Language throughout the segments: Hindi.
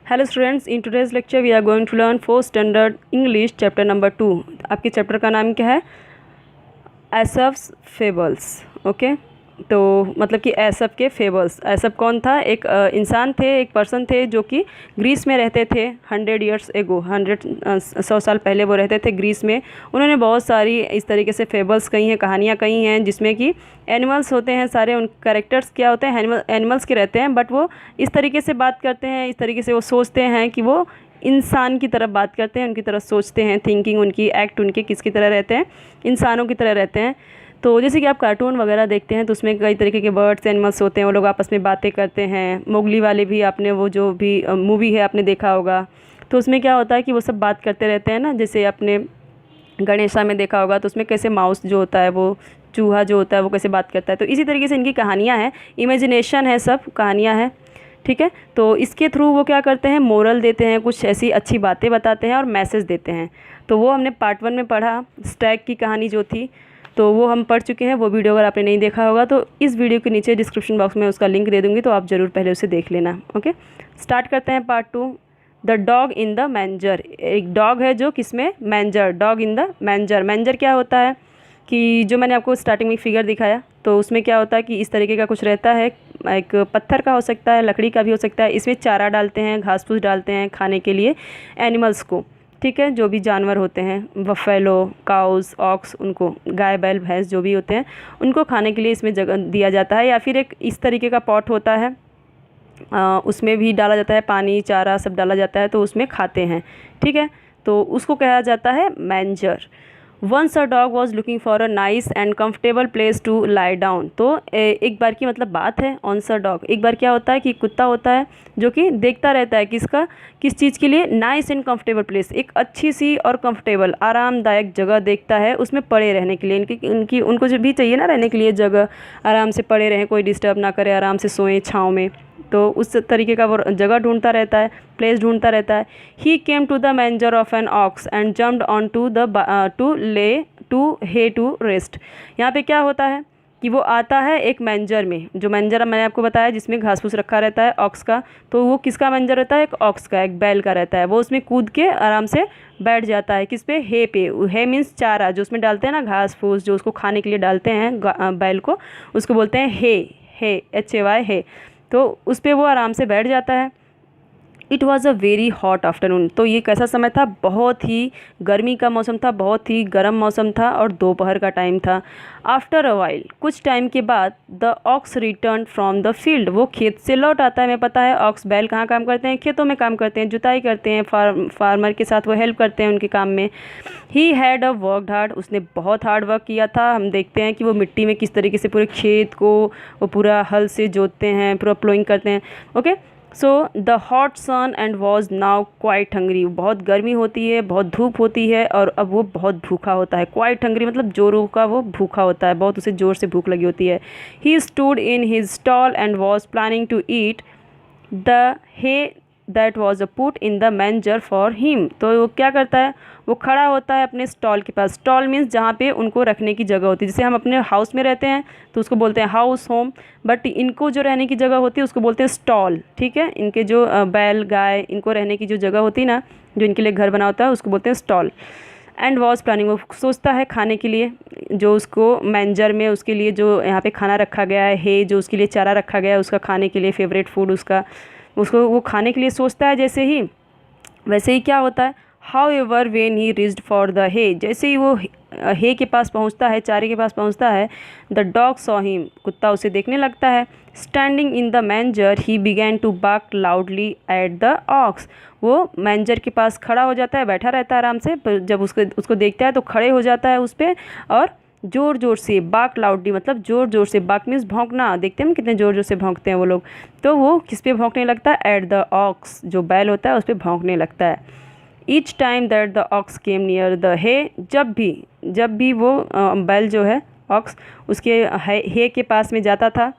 Hello students, in today's lecture we are going to learn 4th standard English chapter number 2। आपके चैप्टर का नाम क्या है? एसअप्स फेबल्स। ओके, तो मतलब कि एसअप के फेबल्स। एसअप कौन था? एक इंसान थे, एक पर्सन थे जो कि ग्रीस में रहते थे 100 ईयर्स एगो। 100 साल पहले वो रहते थे ग्रीस में। उन्होंने बहुत सारी इस तरीके से फेबल्स कही हैं, कहानियाँ कही हैं, जिसमें कि एनिमल्स होते हैं सारे। उन कैरेक्टर्स क्या होते हैं? एनिमल्स के रहते हैं, बट वो इस तरीके से बात करते हैं, इस तरीके से वो सोचते हैं कि वो इंसान की तरफ बात करते हैं, उनकी तरफ सोचते हैं। थिंकिंग उनकी, एक्ट उनके किसकी तरह रहते हैं? इंसानों की तरह रहते हैं। तो जैसे कि आप कार्टून वगैरह देखते हैं तो उसमें कई तरीके के बर्ड्स एनिमल्स होते हैं, वो लोग आपस में बातें करते हैं। मोगली वाले भी, आपने वो जो भी मूवी है आपने देखा होगा, तो उसमें क्या होता है कि वो सब बात करते रहते हैं ना। जैसे आपने गणेशा में देखा होगा तो उसमें कैसे माउस जो होता है, वो चूहा जो होता है, वो कैसे बात करता है। तो इसी तरीके से इनकी कहानियाँ हैं, इमेजिनेशन है, सब कहानियाँ हैं। ठीक है, तो इसके थ्रू वो क्या करते हैं? मोरल देते हैं, कुछ ऐसी अच्छी बातें बताते हैं और मैसेज देते हैं। तो वो हमने पार्ट 1 में पढ़ा, स्टैग की कहानी जो थी, तो वो हम पढ़ चुके हैं। वो वीडियो अगर आपने नहीं देखा होगा तो इस वीडियो के नीचे डिस्क्रिप्शन बॉक्स में उसका लिंक दे दूँगी, तो आप ज़रूर पहले उसे देख लेना। ओके, स्टार्ट करते हैं part 2। The dog in the manger. एक डॉग है जो किसमें? Manager. Dog in the manager. Manager क्या होता है कि जो मैंने आपको स्टार्टिंग में फिगर दिखाया, तो उसमें क्या होता है कि इस तरीके का कुछ रहता है। एक पत्थर का हो सकता है, लकड़ी का भी हो सकता है। इसमें चारा डालते हैं, घास फूस डालते हैं खाने के लिए एनिमल्स को। ठीक है, जो भी जानवर होते हैं, बफेलो, काउस, ऑक्स, उनको, गाय बैल भैंस जो भी होते हैं, उनको खाने के लिए इसमें जगह दिया जाता है। या फिर एक इस तरीके का पॉट होता है, उसमें भी डाला जाता है पानी, चारा सब डाला जाता है, तो उसमें खाते हैं। ठीक है, तो उसको कहा जाता है manger. Once a dog was looking for a nice and comfortable place to lie down. तो एक बार की मतलब बात है, ऑन्स अ डॉग। एक बार क्या होता है कि कुत्ता होता है जो कि देखता रहता है किस चीज़ के लिए? नाइस एंड कम्फर्टेबल प्लेस, एक अच्छी सी और कम्फर्टेबल आरामदायक जगह देखता है उसमें पड़े रहने के लिए। उनको जो भी चाहिए ना रहने के लिए जगह, आराम से पड़े रहें, कोई डिस्टर्ब ना करे, आराम से सोएं छाँव में। तो उस तरीके का वो जगह ढूंढता रहता है, प्लेस ढूंढता रहता है। He came to the manger of an ox and jumped on to the to hay to rest. यहाँ पे क्या होता है कि वो आता है एक मैंजर में। जो मैंजर मैंने आपको बताया जिसमें घास फूस रखा रहता है ऑक्स का, तो वो किसका मैंजर रहता है? एक ऑक्स का, एक बैल का रहता है। वो उसमें कूद के आराम से बैठ जाता है। किस पे? हे पे। हे मीन्स चारा, जो उसमें डालते हैं ना, घास फूस जो उसको खाने के लिए डालते हैं बैल को, उसको बोलते हैं हे। HAY हे। तो उस पर वो आराम से बैठ जाता है। It was a very hot afternoon. तो ये कैसा समय था? बहुत ही गर्मी का मौसम था, बहुत ही गर्म मौसम था और दोपहर का टाइम था। आफ्टर अ वाइल, कुछ टाइम के बाद, the ox return from the field. वो खेत से लौट आता है। हमें पता है ऑक्स, बैल कहाँ काम करते हैं? खेतों में काम करते हैं, जुताई करते हैं, फार्मर के साथ वो हेल्प करते हैं उनके काम में। He had a worked hard. उसने बहुत हार्ड वर्क किया था। हम देखते हैं कि वो मिट्टी में किस तरीके से पूरे खेत को वो पूरा हल से जोतते हैं, पूरा प्लोइंग करते हैं। Okay, so the hot sun and was now quite hungry. बहुत गर्मी होती है, बहुत धूप होती है और अब वो बहुत भूखा होता है। क्वाइट हंग्री मतलब जोरों का वो भूखा होता है, बहुत उसे ज़ोर से भूख लगी होती है। He stood in his stall and was planning to eat the hay that was a put in the manger for him. तो वो क्या करता है? वो खड़ा होता है अपने स्टॉल के पास। स्टॉल मीन्स जहाँ पे उनको रखने की जगह होती है। जैसे हम अपने हाउस में रहते हैं तो उसको बोलते हैं हाउस, होम, बट इनको जो रहने की जगह होती है उसको बोलते हैं स्टॉल। ठीक है, इनके जो बैल गाय, इनको रहने की जो जगह होती है ना, जो इनके लिए घर बना होता है, उसको बोलते हैं स्टॉल। एंड वॉज प्लानिंग, वो सोचता है खाने के लिए, जो उसको मैंजर में उसके लिए जो यहाँ पे खाना रखा गया है, जो उसके लिए चारा रखा गया है, उसका खाने के लिए फेवरेट फूड उसको वो खाने के लिए सोचता है। जैसे ही वैसे ही क्या होता है? However when he reached for the hay, जैसे ही वो हे के पास पहुंचता है, चारे के पास पहुंचता है, द डॉग सॉ हिम, कुत्ता उसे देखने लगता है। Standing in the manger he began to bark loudly at the ox. वो मैंजर के पास खड़ा हो जाता है, बैठा रहता है आराम से, पर जब उसको देखता है तो खड़े हो जाता है उस पर और ज़ोर ज़ोर से, बाक लाउडली मतलब ज़ोर ज़ोर से, बाक मीन्स भौंकना। देखते हैं हम कितने ज़ोर ज़ोर से भौंकते हैं वो लोग। तो वो किस पे भौंकने लगता है? एट द ऑक्स, जो बैल होता है उस पर भौंकने लगता है। Each time that the ox came near the hay, जब भी वो बैल जो है ऑक्स उसके हे के पास में जाता था,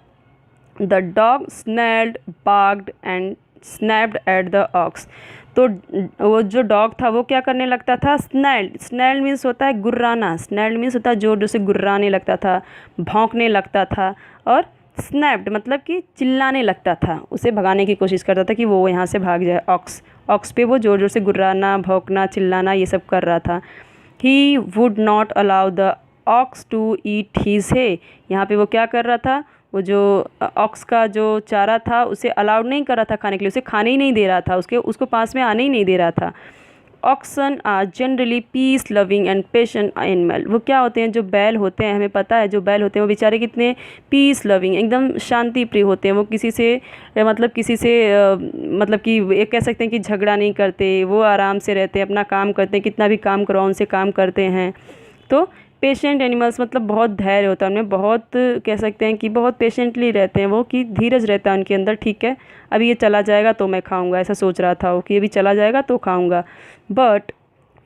the dog snarled, barked and snapped at the ox. तो वो जो डॉग था वो क्या करने लगता था? स्नेल्ड मीन्स होता है गुर्राना। स्नेल्ड मीन्स होता है जोर जोर से गुर्राने लगता था, भौंकने लगता था। और स्नैप्ड मतलब कि चिल्लाने लगता था, उसे भगाने की कोशिश करता था कि वो यहाँ से भाग जाए। ऑक्स पे वो ज़ोर ज़ोर से गुर्राना, भौंकना, चिल्लाना ये सब कर रहा था। He would not allow the ox to eat his hay, यहाँ पे वो क्या कर रहा था, वो जो ऑक्स का जो चारा था उसे अलाउड नहीं कर रहा था खाने के लिए, उसे खाने ही नहीं दे रहा था, उसको पास में आने ही नहीं दे रहा था। Oxen are generally peace loving and patient animal, वो क्या होते हैं, जो बैल होते हैं, हमें पता है जो बैल होते हैं वो बेचारे कितने पीस लविंग, एकदम शांति प्रिय होते हैं। वो किसी से मतलब कि एक कह सकते हैं कि झगड़ा नहीं करते, वो आराम से रहते हैं, अपना काम करते हैं, कितना भी काम करवाओ उनसे काम करते हैं। तो पेशेंट एनिमल्स मतलब बहुत धैर्य होता है उनमें, बहुत कह सकते हैं कि बहुत पेशेंटली रहते हैं वो, कि धीरज रहता है उनके अंदर। ठीक है, अभी ये चला जाएगा तो मैं खाऊंगा, ऐसा सोच रहा था वो कि अभी चला जाएगा तो खाऊंगा। But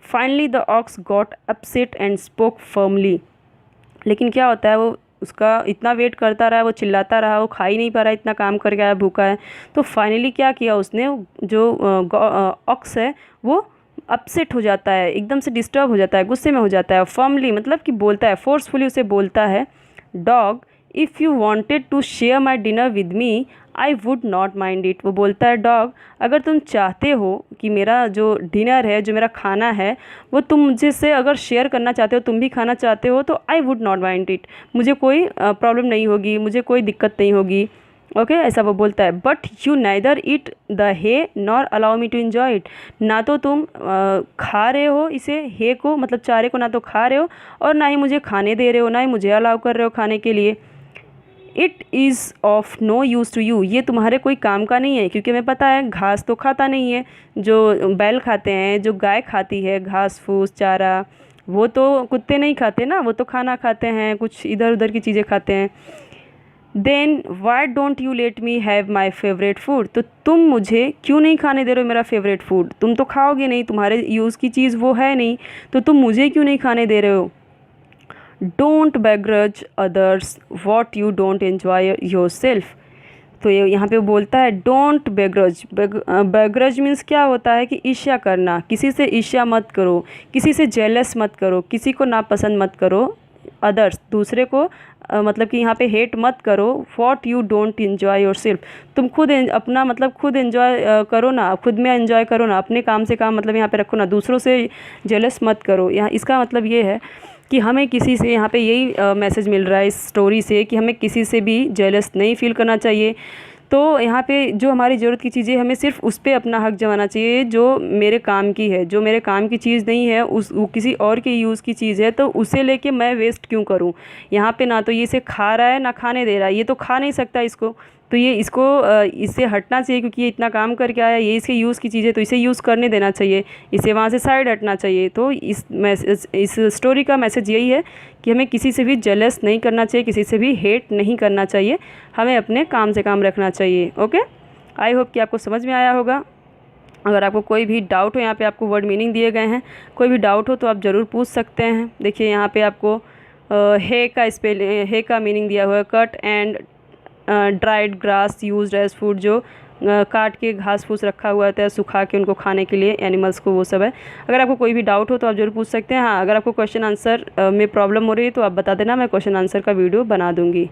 finally the ox got upset and spoke firmly, लेकिन क्या होता है, वो उसका इतना वेट करता रहा, वो चिल्लाता रहा, वो खा ही नहीं पा रहा है, इतना काम करके आया, भूखा है। तो फाइनली क्या किया उसने, जो ऑक्स है वो अपसेट हो जाता है, एकदम से डिस्टर्ब हो जाता है, गुस्से में हो जाता है। फर्मली मतलब कि बोलता है, फोर्सफुली उसे बोलता है, dog if you wanted to share my dinner with me I would not mind it. वो बोलता है, डॉग अगर तुम चाहते हो कि मेरा जो डिनर है, जो मेरा खाना है, वो तुम मुझे से अगर शेयर करना चाहते हो, तुम भी खाना चाहते हो, तो आई वुड नॉट माइंड इट, मुझे कोई प्रॉब्लम नहीं होगी, मुझे कोई दिक्कत नहीं होगी। ओके ऐसा वो बोलता है। But you neither eat the hay nor allow me to enjoy it, ना तो तुम खा रहे हो इसे, हे को मतलब चारे को, ना तो खा रहे हो और ना ही मुझे खाने दे रहे हो, ना ही मुझे अलाउ कर रहे हो खाने के लिए। It is of no use to you, ये तुम्हारे कोई काम का नहीं है, क्योंकि हमें पता है घास तो खाता नहीं है, जो बैल खाते हैं, जो गाय खाती है घास फूस चारा, वो तो कुत्ते नहीं खाते ना, वो तो खाना खाते हैं, कुछ इधर उधर की चीज़ें खाते हैं। Then why don't you let me have my favourite food, तो तुम मुझे क्यों नहीं खाने दे रहे हो मेरा फेवरेट फूड, तुम तो खाओगे नहीं, तुम्हारे यूज़ की चीज़ वो है नहीं, तो तुम मुझे क्यों नहीं खाने दे रहे हो। Don't begrudge others what you don't enjoy yourself, तो ये यहाँ पे बोलता है डोंट बेग्रज। बेग्रज मीन्स क्या होता है कि ईर्ष्या करना, किसी से ईर्ष्या मत करो, किसी से जेलस मत करो, किसी को नापसंद मत करो, अदर्स दूसरे को मतलब कि यहाँ पे हेट मत करो। What you don't enjoy your self, तुम खुद अपना मतलब खुद इन्जॉय करो ना, खुद में इन्जॉय करो ना, अपने काम से काम मतलब यहाँ पे रखो ना, दूसरों से जेलस मत करो। यहाँ इसका मतलब ये है कि हमें किसी से, यहाँ पे यही मैसेज मिल रहा है इस स्टोरी से, कि हमें किसी से भी जेलस नहीं फील करना चाहिए। तो यहाँ पे जो हमारी ज़रूरत की चीज़ें, हमें सिर्फ उस पर अपना हक जमाना चाहिए, जो मेरे काम की है, जो मेरे काम की चीज़ नहीं है, वो किसी और के यूज़ की चीज़ है, तो उसे लेके मैं वेस्ट क्यों करूँ। यहाँ पे ना तो ये इसे खा रहा है ना खाने दे रहा है, ये तो खा नहीं सकता इसको, तो ये इसको इससे हटना चाहिए, क्योंकि ये इतना काम करके आया, ये इसके यूज़ की चीज़ है, तो इसे यूज़ करने देना चाहिए, इसे वहाँ से साइड हटना चाहिए। तो इस स्टोरी का मैसेज यही है कि हमें किसी से भी जेलस नहीं करना चाहिए, किसी से भी हेट नहीं करना चाहिए, हमें अपने काम से काम रखना चाहिए। ओके, आई होप कि आपको समझ में आया होगा। अगर आपको कोई भी डाउट हो, यहाँ पे आपको वर्ड मीनिंग दिए गए हैं, कोई भी डाउट हो तो आप ज़रूर पूछ सकते हैं। देखिए यहाँ पे आपको हे का हे का मीनिंग दिया हुआ है, cut and dried grass used as food, जो काट के घास फूस रखा हुआ होता है सुखा के उनको खाने के लिए एनिमल्स को, वो सब है। अगर आपको कोई भी डाउट हो तो आप जरूर पूछ सकते हैं। हाँ, अगर आपको क्वेश्चन आंसर में प्रॉब्लम हो रही है तो आप बता देना, मैं क्वेश्चन आंसर का वीडियो बना दूँगी।